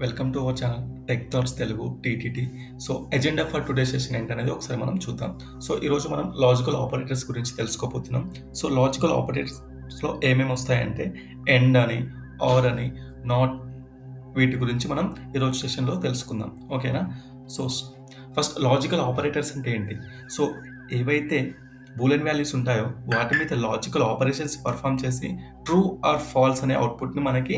Welcome to our channel tech thoughts Telugu TTT. So agenda for today session ఏంటనేది ఒకసారి మనం చూద్దాం. సో ఈరోజు మనం లాజికల్ ఆపరేటర్స్ గురించి తెలుసుకోబోతున్నాం. సో లాజికల్ ఆపరేటర్స్లో ఏమేమి వస్తాయంటే ఎండ్ అని, ఆర్ అని, నాట్, వీటి గురించి మనం ఈరోజు సెషన్లో తెలుసుకుందాం. ఓకేనా? సో ఫస్ట్ లాజికల్ ఆపరేటర్స్ అంటే ఏంటి? సో ఏవైతే బూలియన్ వాల్యూస్ ఉంటాయో వాటి మీద లాజికల్ ఆపరేషన్స్ పర్ఫామ్ చేసి ట్రూ ఆర్ ఫాల్స్ అనే అవుట్పుట్ని మనకి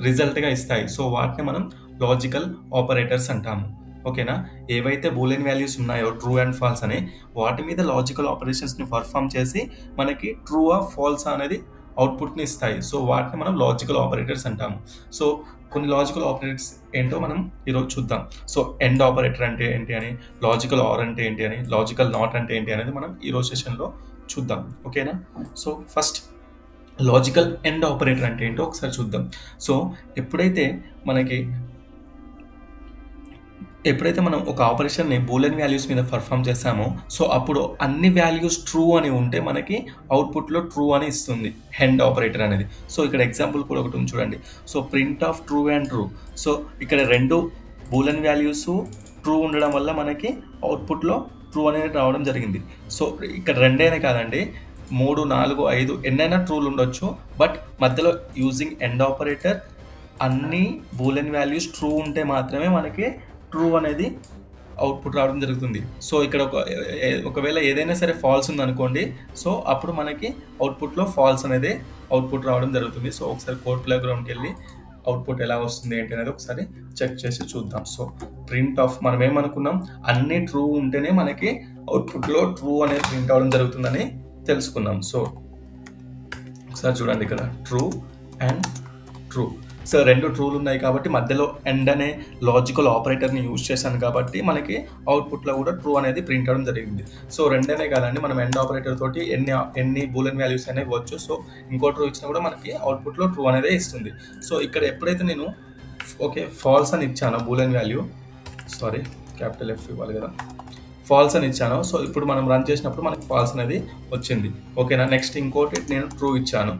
రిజల్ట్గా ఇస్తాయి. సో వాటిని మనం లాజికల్ ఆపరేటర్స్ అంటాము. ఓకేనా? ఏవైతే బూలియన్ వాల్యూస్ ఉన్నాయో ట్రూ అండ్ ఫాల్స్ అనే వాటి మీద లాజికల్ ఆపరేషన్స్ని పర్ఫామ్ చేసి మనకి ట్రూ ఆర్ ఫాల్స్ అనేది అవుట్పుట్ని ఇస్తాయి. సో వాటిని మనం లాజికల్ ఆపరేటర్స్ అంటాము. సో కొన్ని లాజికల్ ఆపరేటర్స్ ఏంటో మనం ఈరోజు చూద్దాం. సో ఎండ్ ఆపరేటర్ అంటే ఏంటి అని, లాజికల్ ఆర్ అంటే ఏంటి అని, లాజికల్ నాట్ అంటే ఏంటి అనేది మనం ఈరోజు సెషన్లో చూద్దాం. ఓకేనా? So first logical end operator అంటే ఏంటో ఒకసారి చూద్దాం. సో ఎప్పుడైతే మనం ఒక ఆపరేషన్ని బూలియన్ వాల్యూస్ మీద పర్ఫామ్ చేస్తామో సో అప్పుడు అన్ని వాల్యూస్ ట్రూ అని ఉంటే మనకి అవుట్పుట్లో ట్రూ అని ఇస్తుంది ఎండ్ ఆపరేటర్ అనేది. సో ఇక్కడ ఎగ్జాంపుల్ కూడా ఒకటి ఉంది చూడండి. So print of true and true. So ఇక్కడ రెండు బూలియన్ వాల్యూస్ ట్రూ ఉండడం వల్ల మనకి అవుట్పుట్లో ట్రూ అనేది రావడం జరిగింది. సో ఇక్కడ రెండైనా కాదండి, 3, 4, 5 ఎన్నైనా ట్రూలు ఉండొచ్చు. బట్ మధ్యలో యూజింగ్ ఎండ్ ఆపరేటర్ అన్ని బూలియన్ వాల్యూస్ ట్రూ ఉంటే మాత్రమే మనకి ట్రూ అనేది అవుట్పుట్ రావడం జరుగుతుంది. సో ఇక్కడ ఒకవేళ ఏదైనా సరే ఫాల్స్ ఉందనుకోండి, సో అప్పుడు మనకి అవుట్పుట్లో ఫాల్స్ అనేది అవుట్పుట్ రావడం జరుగుతుంది. సో ఒకసారి కోడ్ ప్లేగ్రౌండ్కి వెళ్ళి అవుట్పుట్ ఎలా వస్తుంది ఏంటి అనేది ఒకసారి చెక్ చేసి చూద్దాం. సో ప్రింట్ ఆఫ్ మనం ఏమనుకున్నాం, అన్ని ట్రూ ఉంటేనే మనకి అవుట్పుట్లో ట్రూ అనేది ప్రింట్ అవడం జరుగుతుందని తెలుసుకున్నాం. సో ఒకసారి చూడండి, ఇక్కడ ట్రూ అండ్ ట్రూ. సో రెండు ట్రూలు ఉన్నాయి కాబట్టి మధ్యలో ఎండ్ అనే లాజికల్ ఆపరేటర్ని యూజ్ చేశాను కాబట్టి మనకి అవుట్పుట్లో కూడా ట్రూ అనేది ప్రింట్ అవడం జరిగింది. సో రెండనే కాదండి, మనం ఎండ్ ఆపరేటర్ తోటి ఎన్ని బూలియన్ వాల్యూస్ అనేవి ఇవ్వచ్చు. సో ఇంకో ట్రూ ఇచ్చినా కూడా మనకి అవుట్పుట్లో ట్రూ అనేది ఇస్తుంది. సో ఇక్కడ ఎప్పుడైతే నేను ఫాల్స్ అని ఇచ్చానో boolean value, sorry capital F ఇవ్వాలి కదా, ఫాల్స్ అని ఇచ్చాను. సో ఇప్పుడు మనం రన్ చేసినప్పుడు మనకి ఫాల్స్ అనేది వచ్చింది. ఓకేనా? నెక్స్ట్ ఇంకోటి నేను ట్రూ ఇచ్చాను.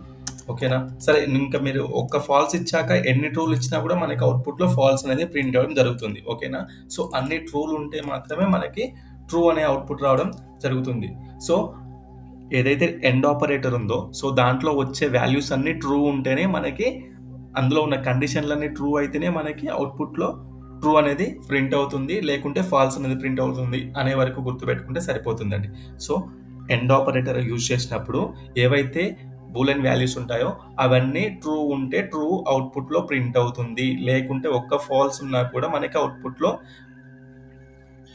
ఓకేనా? సరే, ఇంకా మీరు ఒక్క ఫాల్స్ ఇచ్చాక ఎన్ని ట్రూలు ఇచ్చినా కూడా మనకి అవుట్పుట్లో ఫాల్స్ అనేది ప్రింట్ అవ్వడం జరుగుతుంది. ఓకేనా? సో అన్ని ట్రూలు ఉంటే మాత్రమే మనకి ట్రూ అనే అవుట్పుట్ రావడం జరుగుతుంది. సో ఏదైతే ఎండ్ ఆపరేటర్ ఉందో సో దాంట్లో వచ్చే వాల్యూస్ అన్ని ట్రూ ఉంటేనే మనకి, అందులో ఉన్న కండిషన్లన్నీ ట్రూ అయితేనే మనకి అవుట్పుట్లో ట్రూ అనేది ప్రింట్ అవుతుంది, లేకుంటే ఫాల్స్ అనేది ప్రింట్ అవుతుంది అనే వరకు గుర్తుపెట్టుకుంటే సరిపోతుందండి. సో ఎండ్ ఆపరేటర్ యూజ్ చేసినప్పుడు ఏవైతే బూలియన్ వాల్యూస్ ఉంటాయో అవన్నీ ట్రూ ఉంటే ట్రూ అవుట్పుట్లో ప్రింట్ అవుతుంది, లేకుంటే ఒక్క ఫాల్స్ ఉన్నా కూడా మనకి అవుట్పుట్లో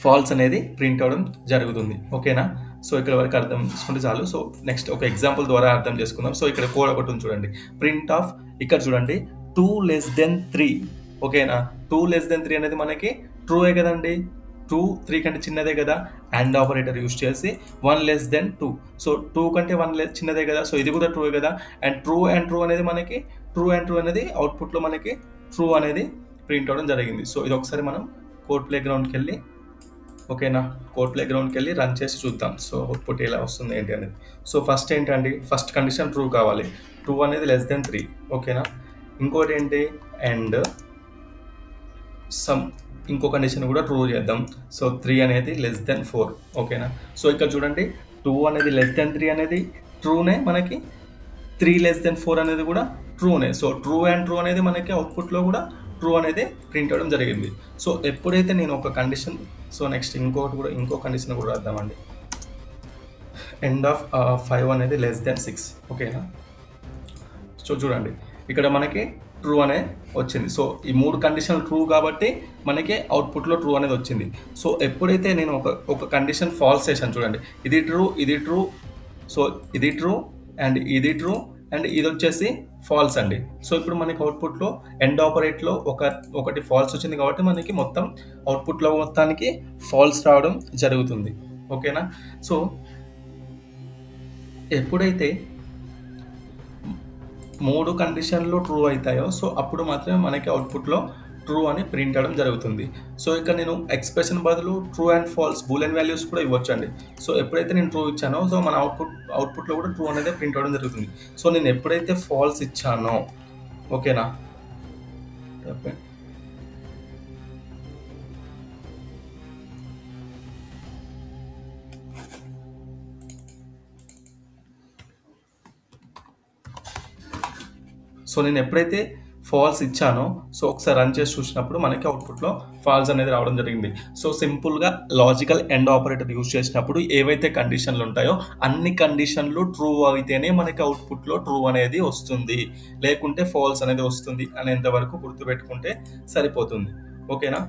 ఫాల్స్ అనేది ప్రింట్ అవ్వడం జరుగుతుంది. ఓకేనా? సో ఇక్కడ వరకు అర్థం చేసుకుంటే చాలు. సో నెక్స్ట్ ఒక ఎగ్జాంపుల్ ద్వారా అర్థం చేసుకుందాం. సో ఇక్కడ కోడ్ ఒకటి ఉంది చూడండి, ప్రింట్ ఆఫ్, ఇక్కడ చూడండి 2<3. ఓకేనా? 2<3 అనేది మనకి ట్రూయే కదండి, 2 3 కంటే చిన్నదే కదా. అండ్ ఆపరేటర్ యూజ్ చేసి 1<2. సో 2 కంటే 1 చిన్నదే కదా, సో ఇది కూడా ట్రూయే కదా. అండ్ ట్రూ అనేది మనకి ట్రూ అనేది అవుట్పుట్లో మనకి ట్రూ అనేది ప్రింట్ అవ్వడం జరిగింది. సో ఇది ఒకసారి మనం కోడ్ ప్లేగ్రౌండ్కి వెళ్ళి, ఓకేనా, కోడ్ ప్లేగ్రౌండ్కి వెళ్ళి రన్ చేసి చూద్దాం. సో అవుట్పుట్ ఎలా వస్తుంది ఏంటి అనేది. సో ఫస్ట్ ఏంటండి, ఫస్ట్ కండిషన్ ట్రూ కావాలి, ట్రూ అనేది <3. ఓకేనా? ఇంకోటి ఏంటి, అండ్ ఇంకో కండిషన్ కూడా ట్రూ చేద్దాం. సో 3 అనేది <4. ఓకేనా? సో ఇక్కడ చూడండి, 2 అనేది <3 అనేది ట్రూనే, మనకి 3<4 అనేది కూడా ట్రూనే. సో ట్రూ అనేది మనకి అవుట్పుట్లో కూడా ట్రూ అనేది ప్రింట్ అవ్వడం జరిగింది. సో ఎప్పుడైతే నేను ఒక కండిషన్, సో నెక్స్ట్ ఇంకో కండిషన్ కూడా రాద్దామండి, ఎండ్ ఆఫ్ 5 అనేది <6. ఓకేనా? సో చూడండి, ఇక్కడ మనకి ట్రూ అనే వచ్చింది. సో ఈ 3 కండిషన్లు ట్రూ కాబట్టి మనకి అవుట్పుట్లో ట్రూ అనేది వచ్చింది. సో ఎప్పుడైతే నేను ఒక కండిషన్ ఫాల్స్ చేశాను చూడండి, ఇది ట్రూ, సో ఇది ట్రూ అండ్ ఇది ట్రూ అండ్ ఇది వచ్చేసి ఫాల్స్ అండి. సో ఇప్పుడు మనకి అవుట్పుట్లో ఎండ్ ఆపరేట్లో ఒకటి ఫాల్స్ వచ్చింది కాబట్టి మనకి మొత్తం అవుట్పుట్లో మొత్తానికి ఫాల్స్ రావడం జరుగుతుంది. ఓకేనా? సో ఎప్పుడైతే 3 కండిషన్లు ట్రూ అవుతాయో సో అప్పుడు మాత్రమే మనకి అవుట్పుట్లో ట్రూ అని ప్రింట్ అవడం జరుగుతుంది. సో ఇక్కడ నేను ఎక్స్ప్రెషన్ బదులు true and false boolean values కూడా ఇవ్వచ్చండి. సో ఎప్పుడైతే నేను ట్రూ ఇచ్చానో సో మన అవుట్పుట్లో కూడా ట్రూ అనేది ప్రింట్ అవడం జరుగుతుంది. సో నేను ఎప్పుడైతే ఫాల్స్ ఇచ్చానో, ఓకేనా, సో నేను ఎప్పుడైతే ఫాల్స్ ఇచ్చానో సో ఒకసారి రన్ చేసి చూసినప్పుడు మనకి అవుట్పుట్లో ఫాల్స్ అనేది రావడం జరిగింది. సో సింపుల్గా లాజికల్ ఎండ్ ఆపరేటర్ యూజ్ చేసినప్పుడు ఏవైతే కండిషన్లు ఉంటాయో అన్ని కండిషన్లు ట్రూ అయితేనే మనకి అవుట్పుట్లో ట్రూ అనేది వస్తుంది, లేకుంటే ఫాల్స్ అనేది వస్తుంది అనేంత వరకు గుర్తుపెట్టుకుంటే సరిపోతుంది. ఓకేనా.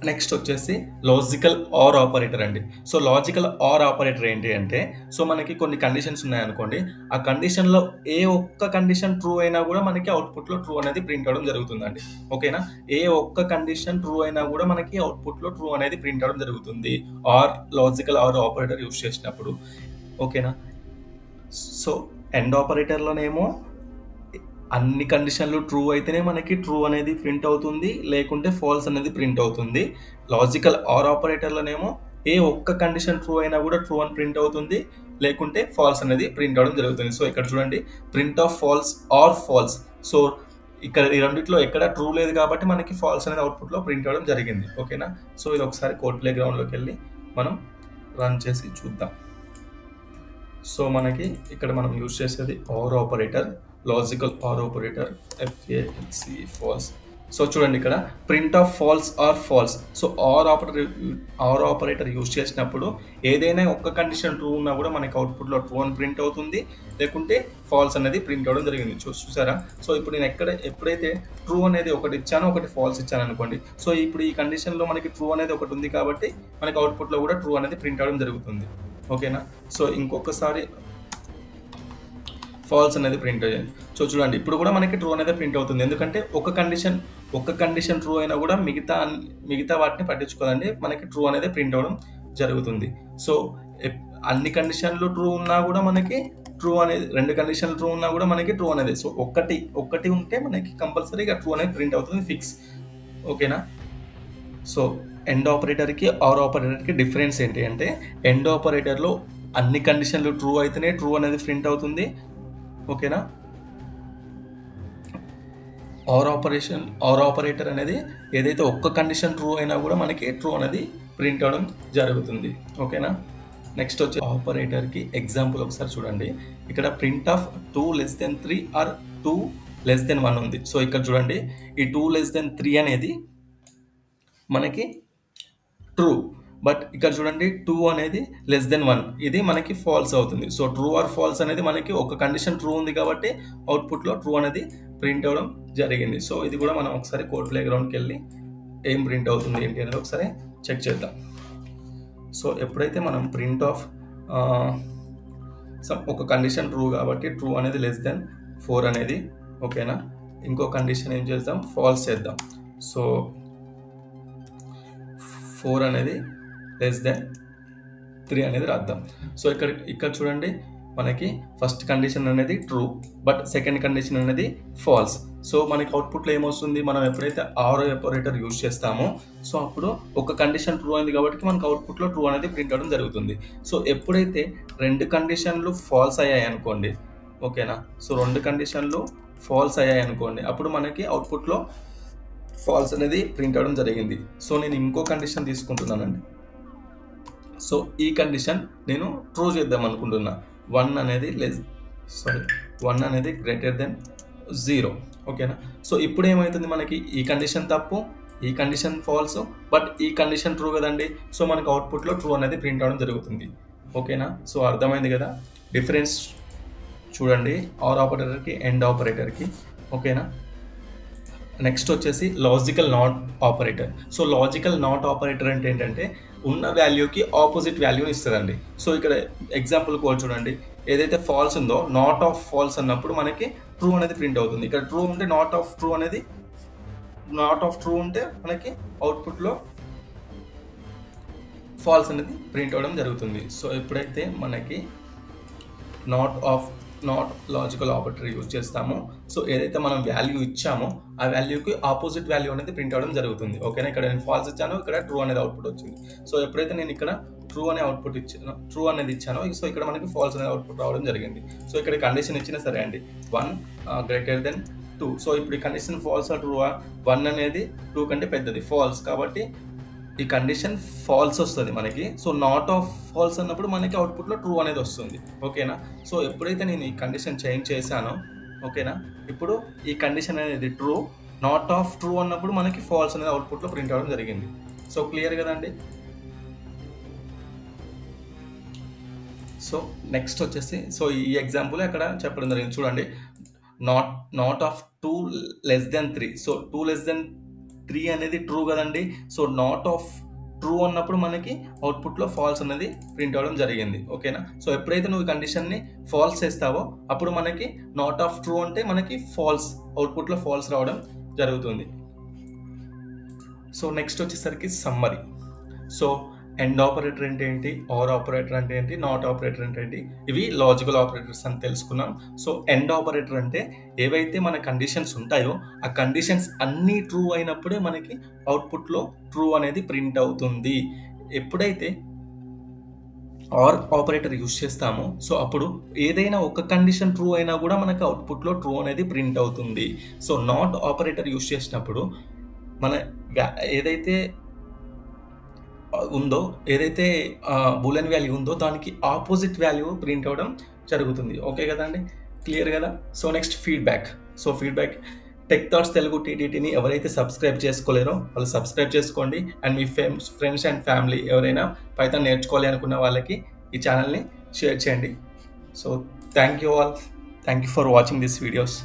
నెక్స్ట్ వచ్చేసి లాజికల్ ఆర్ ఆపరేటర్ అండి. సో లాజికల్ ఆర్ ఆపరేటర్ ఏంటి అంటే సో మనకి కొన్ని కండిషన్స్ ఉన్నాయనుకోండి, ఆ కండిషన్లో ఏ ఒక్క కండిషన్ ట్రూ అయినా కూడా మనకి అవుట్పుట్లో ట్రూ అనేది ప్రింట్ అవడం జరుగుతుందండి. ఓకేనా. ఏ ఒక్క కండిషన్ ట్రూ అయినా కూడా మనకి అవుట్పుట్లో ట్రూ అనేది ప్రింట్ అవడం జరుగుతుంది or logical or operator use చేసినప్పుడు. ఓకేనా. సో ఎండ్ ఆపరేటర్లోనేమో అన్ని కండిషన్లు ట్రూ అయితేనే మనకి ట్రూ అనేది ప్రింట్ అవుతుంది, లేకుంటే ఫాల్స్ అనేది ప్రింట్ అవుతుంది. లాజికల్ ఆర్ ఆపరేటర్లోనేమో ఏ ఒక్క కండిషన్ ట్రూ అయినా కూడా ట్రూ అని ప్రింట్ అవుతుంది, లేకుంటే ఫాల్స్ అనేది ప్రింట్ అవడం జరుగుతుంది. సో ఇక్కడ చూడండి, print of false or false. So ఇక్కడ ఈ రెండిట్లో ఎక్కడ ట్రూ లేదు కాబట్టి మనకి ఫాల్స్ అనేది అవుట్పుట్లో ప్రింట్ అవ్వడం జరిగింది. ఓకేనా. సో ఇది ఒకసారి కోడ్ ప్లే గ్రౌండ్లోకి వెళ్ళి మనం రన్ చేసి చూద్దాం. సో మనకి ఇక్కడ మనం యూజ్ చేసేది or operator, logical or operator FALC false. So చూడండి ఇక్కడ print of false or false. So or operator use చేసినప్పుడు ఏదైనా ఒక్క కండిషన్ ట్రూ ఉన్నా కూడా మనకి అవుట్పుట్లో ట్రూ అని ప్రింట్ అవుతుంది, లేకుంటే ఫాల్స్ అనేది ప్రింట్ అవ్వడం జరిగింది. చూసారా. సో ఇప్పుడు నేను ఎప్పుడైతే ట్రూ అనేది ఒకటి ఇచ్చానో ఒకటి ఫాల్స్ ఇచ్చాను అనుకోండి, సో ఇప్పుడు ఈ కండిషన్లో మనకి ట్రూ అనేది ఒకటి ఉంది కాబట్టి మనకి అవుట్పుట్లో కూడా ట్రూ అనేది ప్రింట్ అవ్వడం జరుగుతుంది. ఓకేనా. సో ఇంకొకసారి ఫాల్స్ అనేది ప్రింట్ అయ్యింది. సో చూడండి ఇప్పుడు కూడా మనకి ట్రూ అనేది ప్రింట్ అవుతుంది, ఎందుకంటే ఒక్క కండిషన్ ట్రూ అయినా కూడా మిగతా వాటిని పట్టించుకోదండి, మనకి ట్రూ అనేది ప్రింట్ అవ్వడం జరుగుతుంది. సో అన్ని కండిషన్లు ట్రూ ఉన్నా కూడా మనకి ట్రూ అనేది, రెండు కండిషన్లు ట్రూ ఉన్నా కూడా మనకి ట్రూ అనేది, సో ఒక్కటి ఉంటే మనకి కంపల్సరీగా ట్రూ అనేది ప్రింట్ అవుతుంది, ఫిక్స్. ఓకేనా. సో ఎండ్ ఆపరేటర్కి ఆర్ ఆపరేటర్కి డిఫరెన్స్ ఏంటి అంటే ఎండ్ ఆపరేటర్లో అన్ని కండిషన్లు ట్రూ అయితేనే ట్రూ అనేది ప్రింట్ అవుతుంది. ఓకేనా. ఆర్ ఆపరేటర్ అనేది ఏదైతే ఒక్క కండిషన్ ట్రూ అయినా కూడా మనకి ట్రూ అనేది ప్రింట్ అవ్వడం జరుగుతుంది. ఓకేనా. నెక్స్ట్ వచ్చి ఆపరేటర్కి ఎగ్జాంపుల్ ఒకసారి చూడండి. ఇక్కడ ప్రింట్ ఆఫ్ 2<3 ఆర్ 2<1 ఉంది. సో ఇక్కడ చూడండి, ఈ 2<3 అనేది మనకి ట్రూ, బట్ ఇక్కడ చూడండి 2 అనేది <1 ఇది మనకి ఫాల్స్ అవుతుంది. సో ట్రూ ఆర్ ఫాల్స్ అనేది మనకి ఒక కండిషన్ ట్రూ ఉంది కాబట్టి అవుట్పుట్లో ట్రూ అనేది ప్రింట్ అవ్వడం జరిగింది. సో ఇది కూడా మనం ఒకసారి కోడ్ ప్లే గ్రౌండ్కి వెళ్ళి ఏం ప్రింట్ అవుతుంది ఏంటి అనేది ఒకసారి చెక్ చేద్దాం. సో ఎప్పుడైతే మనం ప్రింట్ ఆఫ్ ఒక కండిషన్ ట్రూ కాబట్టి ట్రూ అనేది <4 అనేది, ఓకేనా. ఇంకో కండిషన్ ఏం చేద్దాం, ఫాల్స్ చేద్దాం. సో 4 అనేది <3 అనేది రాద్దాం. సో ఇక్కడ చూడండి మనకి ఫస్ట్ కండిషన్ అనేది ట్రూ, బట్ సెకండ్ కండిషన్ అనేది ఫాల్స్. సో మనకి అవుట్పుట్లో ఏమొస్తుంది, మనం ఎప్పుడైతే ఆర్ ఆపరేటర్ యూజ్ చేస్తామో సో అప్పుడు ఒక కండిషన్ ట్రూ అయింది కాబట్టి మనకి అవుట్పుట్లో ట్రూ అనేది ప్రింట్ అవ్వడం జరుగుతుంది. సో ఎప్పుడైతే రెండు కండిషన్లు ఫాల్స్ అయ్యాయి అనుకోండి, ఓకేనా. సో రెండు కండిషన్లు ఫాల్స్ అయ్యాయి అనుకోండి, అప్పుడు మనకి అవుట్పుట్లో ఫాల్స్ అనేది ప్రింట్ అవ్వడం జరిగింది. సో నేను ఇంకో కండిషన్ తీసుకుంటున్నానండి. సో ఈ కండిషన్ నేను ట్రూ చేద్దాం అనుకుంటున్నా, 1 అనేది గ్రేటర్ దెన్ 0. ఓకేనా. సో ఇప్పుడు ఏమవుతుంది, మనకి ఈ కండిషన్ తప్పు, ఈ కండిషన్ ఫాల్స్, బట్ ఈ కండిషన్ ట్రూ కదండి. సో మనకి అవుట్పుట్లో ట్రూ అనేది ప్రింట్ అవ్వడం జరుగుతుంది. ఓకేనా. సో అర్థమైంది కదా డిఫరెన్స్. చూడండి ఆర్ ఆపరేటర్కి ఎండ్ ఆపరేటర్కి. ఓకేనా. నెక్స్ట్ వచ్చేసి logical not operator. So logical not operator అంటే ఏంటంటే ఉన్న వాల్యూకి ఆపోజిట్ వాల్యూని ఇస్తుందండి. సో ఇక్కడ ఎగ్జాంపుల్ కోడ్ చూడండి, ఏదైతే ఫాల్స్ ఉందో నాట్ ఆఫ్ ఫాల్స్ అన్నప్పుడు మనకి ట్రూ అనేది ప్రింట్ అవుతుంది. ఇక్కడ ట్రూ ఉంటే నాట్ ఆఫ్ ట్రూ ఉంటే మనకి అవుట్పుట్లో ఫాల్స్ అనేది ప్రింట్ అవ్వడం జరుగుతుంది. సో ఎప్పుడైతే మనకి నాట్ లాజికల్ ఆపరేటర్ యూజ్ చేస్తామో సో ఏదైతే మనం వాల్యూ ఇచ్చామో ఆ వాల్యూకి ఆపోజిట్ వాల్యూ అనేది ప్రింట్ అవ్వడం జరుగుతుంది. ఓకేనా. ఇక్కడ నేను ఫాల్స్ ఇచ్చాను, ఇక్కడ ట్రూ అనేది అవుట్పుట్ వచ్చింది. సో ఎప్పుడైతే నేను ఇక్కడ ట్రూ అనేది ఇచ్చానో సో ఇక్కడ మనకి ఫాల్స్ అనేది అవుట్పుట్ రావడం జరిగింది. సో ఇక్కడ కండిషన్ ఇచ్చినా సరే అండి 1 గ్రేటర్ దెన్ 2. సో ఇప్పుడు ఈ కండిషన్ ఫాల్స్ ఆ ట్రూ, 1 అనేది 2 కంటే పెద్దది, ఫాల్స్ కాబట్టి ఈ కండిషన్ ఫాల్స్ వస్తుంది మనకి. సో నాట్ ఆఫ్ ఫాల్స్ అన్నప్పుడు మనకి అవుట్పుట్లో ట్రూ అనేది వస్తుంది. ఓకేనా? సో ఎప్పుడైతే నేను ఈ కండిషన్ చేంజ్ చేశానో, ఓకేనా, ఇప్పుడు ఈ కండిషన్ అనేది ట్రూ, నాట్ ఆఫ్ ట్రూ అన్నప్పుడు మనకి ఫాల్స్ అనేది అవుట్పుట్లో ప్రింట్ అవ్వడం జరిగింది. సో క్లియర్ కదండి. సో నెక్స్ట్ వచ్చేసి, సో ఈ ఎగ్జాంపుల్ అక్కడ చెప్పడం జరిగింది చూడండి. Not of 2<3. సో 2<3 అనేది ట్రూ కదండి. సో నాట్ ఆఫ్ ట్రూ అన్నప్పుడు మనకి అవుట్పుట్లో ఫాల్స్ అనేది ప్రింట్ అవ్వడం జరిగింది. ఓకేనా? సో ఎప్పుడైతే నువ్వు ఈ కండిషన్ని ఫాల్స్ చేస్తావో అప్పుడు మనకి నాట్ ఆఫ్ ట్రూ అంటే మనకి ఫాల్స్, అవుట్పుట్లో ఫాల్స్ రావడం జరుగుతుంది. సో నెక్స్ట్ వచ్చేసరికి సమ్మరీ. సో ఎండ్ ఆపరేటర్ అంటే ఏంటి, ఆర్ ఆపరేటర్ అంటే ఏంటి, నాట్ ఆపరేటర్ అంటే ఏంటి, ఇవి లాజికల్ ఆపరేటర్స్ అని తెలుసుకున్నాం. సో ఎండ్ ఆపరేటర్ అంటే ఏవైతే మన కండిషన్స్ ఉంటాయో ఆ కండిషన్స్ అన్నీ ట్రూ అయినప్పుడే మనకి అవుట్పుట్లో ట్రూ అనేది ప్రింట్ అవుతుంది. ఎప్పుడైతే ఆర్ ఆపరేటర్ యూజ్ చేస్తామో సో అప్పుడు ఏదైనా ఒక కండిషన్ ట్రూ అయినా కూడా మనకి అవుట్పుట్లో ట్రూ అనేది ప్రింట్ అవుతుంది. సో నాట్ ఆపరేటర్ యూజ్ చేసినప్పుడు మన ఏదైతే ఉందో, ఏదైతే బూలియన్ వాల్యూ ఉందో దానికి ఆపోజిట్ వాల్యూ ప్రింట్ అవ్వడం జరుగుతుంది. ఓకే కదండి, క్లియర్ కదా. So next feedback. So feedback, tech thoughts Telugu టీటీటీని ఎవరైతే సబ్స్క్రైబ్ చేసుకోలేరో వాళ్ళు సబ్స్క్రైబ్ చేసుకోండి. అండ్ మీ ఫ్రెండ్స్ అండ్ ఫ్యామిలీ ఎవరైనా పైథాన్ నేర్చుకోవాలి అనుకున్న వాళ్ళకి ఈ ఛానల్ని షేర్ చేయండి. So thank you all. Thank you for watching this videos.